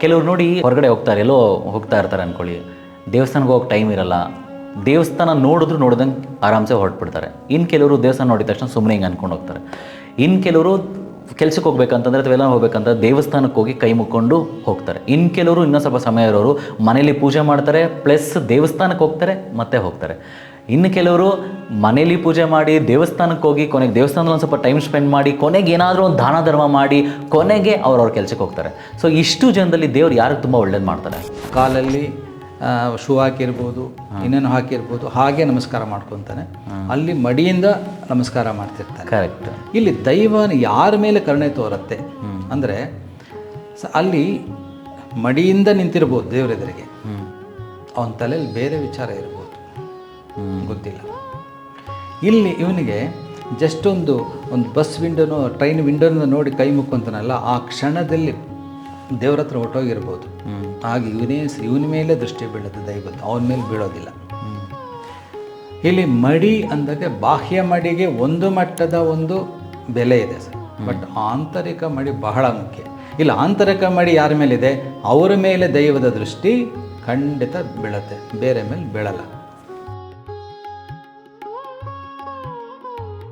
ಕೆಲವ್ರು ನೋಡಿ ಹೊರಗಡೆ ಹೋಗ್ತಾರೆ, ಎಲ್ಲೋ ಹೋಗ್ತಾ ಇರ್ತಾರೆ ಅಂದ್ಕೊಳ್ಳಿ, ದೇವಸ್ಥಾನಕ್ಕೆ ಹೋಗಕ್ಕೆ ಟೈಮ್ ಇರಲ್ಲ, ದೇವಸ್ಥಾನ ನೋಡ್ದಂಗೆ ಆರಾಮ್ಸೆ ಹೊರಟ್ಬಿಡ್ತಾರೆ. ಇನ್ನು ಕೆಲವರು ದೇವಸ್ಥಾನ ನೋಡಿದ ತಕ್ಷಣ ಸುಮ್ಮನೆ ಹಿಂಗೆ ಅಂದ್ಕೊಂಡು ಹೋಗ್ತಾರೆ. ಇನ್ನು ಕೆಲವರು ಕೆಲ್ಸಕ್ಕೆ ಹೋಗ್ಬೇಕಂತಂದರೆ ಅಥವಾ ಎಲ್ಲ ಹೋಗ್ಬೇಕಂತ ದೇವಸ್ಥಾನಕ್ಕೆ ಹೋಗಿ ಕೈ ಮುಕ್ಕೊಂಡು ಹೋಗ್ತಾರೆ. ಇನ್ನು ಕೆಲವರು ಇನ್ನೂ ಸ್ವಲ್ಪ ಸಮಯ ಇರೋರು ಮನೇಲಿ ಪೂಜೆ ಮಾಡ್ತಾರೆ, ಪ್ಲಸ್ ದೇವಸ್ಥಾನಕ್ಕೆ ಹೋಗ್ತಾರೆ ಮತ್ತೆ ಹೋಗ್ತಾರೆ. ಇನ್ನು ಕೆಲವರು ಮನೇಲಿ ಪೂಜೆ ಮಾಡಿ ದೇವಸ್ಥಾನಕ್ಕೆ ಹೋಗಿ ಕೊನೆಗೆ ದೇವಸ್ಥಾನದಲ್ಲಿ ಒಂದು ಸ್ವಲ್ಪ ಟೈಮ್ ಸ್ಪೆಂಡ್ ಮಾಡಿ ಕೊನೆಗೆ ಏನಾದರೂ ಒಂದು ದಾನ ಧರ್ಮ ಮಾಡಿ ಕೊನೆಗೆ ಅವ್ರವ್ರ ಕೆಲಸಕ್ಕೆ ಹೋಗ್ತಾರೆ. ಸೊ ಇಷ್ಟು ಜನದಲ್ಲಿ ದೇವ್ರು ಯಾರಿಗೆ ತುಂಬ ಒಳ್ಳೇದು ಮಾಡ್ತಾರೆ. ಕಾಲಲ್ಲಿ ಶೂ ಹಾಕಿರ್ಬೋದು, ಇನ್ನೇನು ಹಾಕಿರ್ಬೋದು, ಹಾಗೆ ನಮಸ್ಕಾರ ಮಾಡ್ಕೊತಾನೆ. ಅಲ್ಲಿ ಮಡಿಯಿಂದ ನಮಸ್ಕಾರ ಮಾಡ್ತಿರ್ತಾನೆ. ಕರೆಕ್ಟ್. ಇಲ್ಲಿ ದೈವನ ಯಾರ ಮೇಲೆ ಕರುಣೆ ತೋರುತ್ತೆ ಅಂದರೆ ಅಲ್ಲಿ ಮಡಿಯಿಂದ ನಿಂತಿರ್ಬೋದು ದೇವರೆದುರಿಗೆ, ಅವನ ತಲೆಯಲ್ಲಿ ಬೇರೆ ವಿಚಾರ ಇರ್ಬೋದು, ಗೊತ್ತಿಲ್ಲ. ಇಲ್ಲಿ ಇವನಿಗೆ ಜಸ್ಟ್ ಒಂದು ಬಸ್ ವಿಂಡೋನೋ ಟ್ರೈನ್ ವಿಂಡೋನ ನೋಡಿ ಕೈ ಮುಕ್ಕೊಂತಾನಲ್ಲ, ಆ ಕ್ಷಣದಲ್ಲಿ ದೇವ್ರ ಹತ್ರ ಹೊಟ್ಟೋಗಿರ್ಬೋದು. ಹಾಗೆ ಇವನ ಮೇಲೆ ದೃಷ್ಟಿ ಬೀಳುತ್ತೆ ದೈವದ್ದು, ಅವನ ಮೇಲೆ ಬೀಳೋದಿಲ್ಲ. ಇಲ್ಲಿ ಮಡಿ ಅಂದಾಗ ಬಾಹ್ಯ ಮಡಿಗೆ ಒಂದು ಮಟ್ಟದ ಒಂದು ಬೆಲೆ ಇದೆ ಸರ್, ಬಟ್ ಆಂತರಿಕ ಮಡಿ ಬಹಳ ಮುಖ್ಯ. ಇಲ್ಲಿ ಆಂತರಿಕ ಮಡಿ ಯಾರ ಮೇಲಿದೆ ಅವರ ಮೇಲೆ ದೈವದ ದೃಷ್ಟಿ ಖಂಡಿತ ಬೀಳುತ್ತೆ, ಬೇರೆ ಮೇಲೆ ಬೀಳಲ್ಲ.